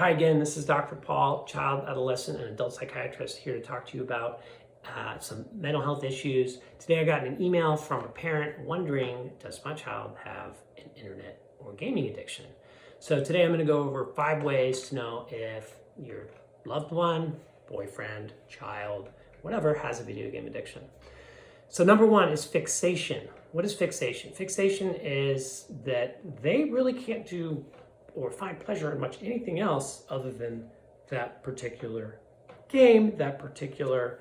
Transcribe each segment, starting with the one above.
Hi again, this is Dr. Paul, child, adolescent, and adult psychiatrist, here to talk to you about some mental health issues. Today I got an email from a parent wondering, does my child have an internet or gaming addiction? So today I'm going to go over 5 ways to know if your loved one, boyfriend, child, whatever, has a video game addiction. So number 1 is fixation. What is fixation? Fixation is that they really can't do or find pleasure in much anything else other than that particular game, that particular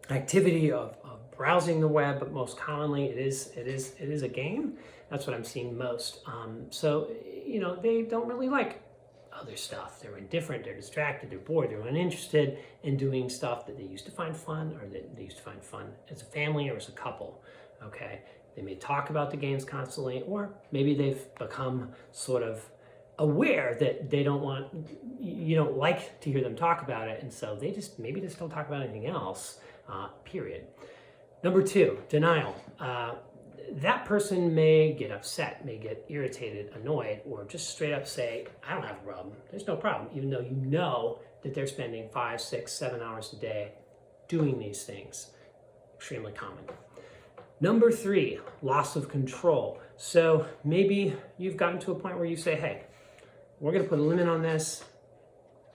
activity of browsing the web. But most commonly, it is a game. That's what I'm seeing most. So they don't really like other stuff. They're indifferent. They're distracted. They're bored. They're uninterested in doing stuff that they used to find fun, or that they used to find fun as a family or as a couple. Okay. They may talk about the games constantly, or maybe they've become sort of aware that you don't like to hear them talk about it, and so they just don't talk about anything else, period. Number 2, denial. That person may get upset, may get irritated, annoyed, or just straight up say, I don't have a problem, there's no problem, even though you know that they're spending 5, 6, 7 hours a day doing these things. Extremely common. Number 3, loss of control. So maybe you've gotten to a point where you say, hey, we're going to put a limit on this,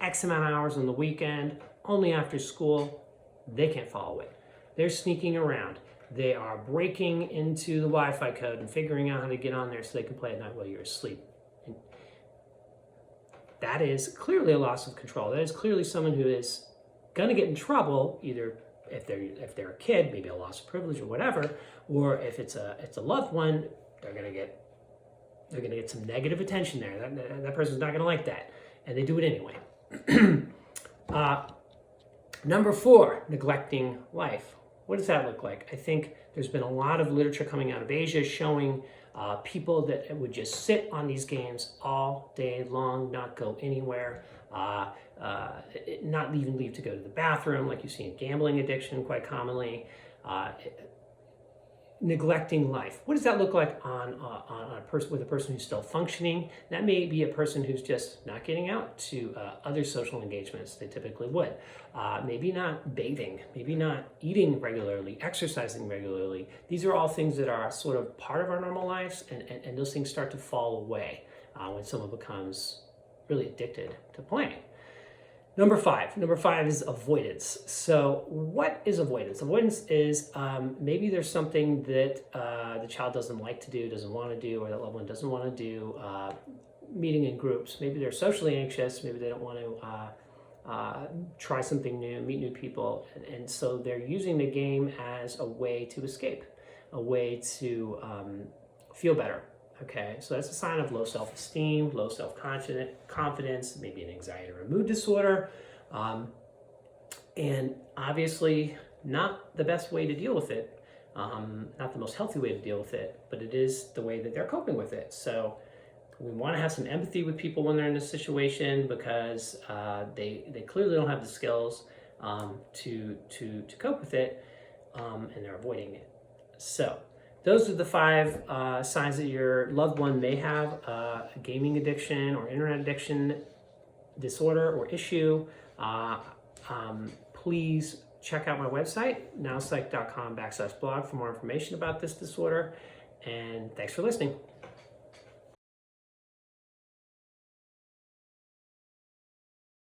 X amount of hours on the weekend, only after school. They can't follow it. They're sneaking around. They are breaking into the Wi-Fi code and figuring out how to get on there so they can play at night while you're asleep. And that is clearly a loss of control. That is clearly someone who is going to get in trouble, either if they're a kid, maybe a loss of privilege or whatever, or if it's a loved one, they're gonna get some negative attention there. That person's not gonna like that, and they do it anyway. Number 4, neglecting life. What does that look like? I think there's been a lot of literature coming out of Asia showing people that would just sit on these games all day long, not go anywhere, not even leave to go to the bathroom, like you see in gambling addiction quite commonly. Neglecting life. What does that look like on a person, with a person who's still functioning? That may be a person who's just not getting out to other social engagements they typically would. Maybe not bathing, maybe not eating regularly, exercising regularly. These are all things that are sort of part of our normal lives, and those things start to fall away when someone becomes really addicted to playing. Number 5 is avoidance. So what is avoidance? Avoidance is maybe there's something that the child doesn't like to do, doesn't want to do, or that loved one doesn't want to do. Meeting in groups. Maybe they're socially anxious. Maybe they don't want to try something new, meet new people. And so they're using the game as a way to escape, a way to feel better. Okay, so that's a sign of low self-esteem, low self-confidence, maybe an anxiety or a mood disorder, and obviously not the best way to deal with it, not the most healthy way to deal with it, but it is the way that they're coping with it. So we want to have some empathy with people when they're in this situation, because they clearly don't have the skills to cope with it, and they're avoiding it. So those are the 5 signs that your loved one may have a gaming addiction or internet addiction disorder or issue. Please check out my website, nowpsych.com/blog, for more information about this disorder. And thanks for listening.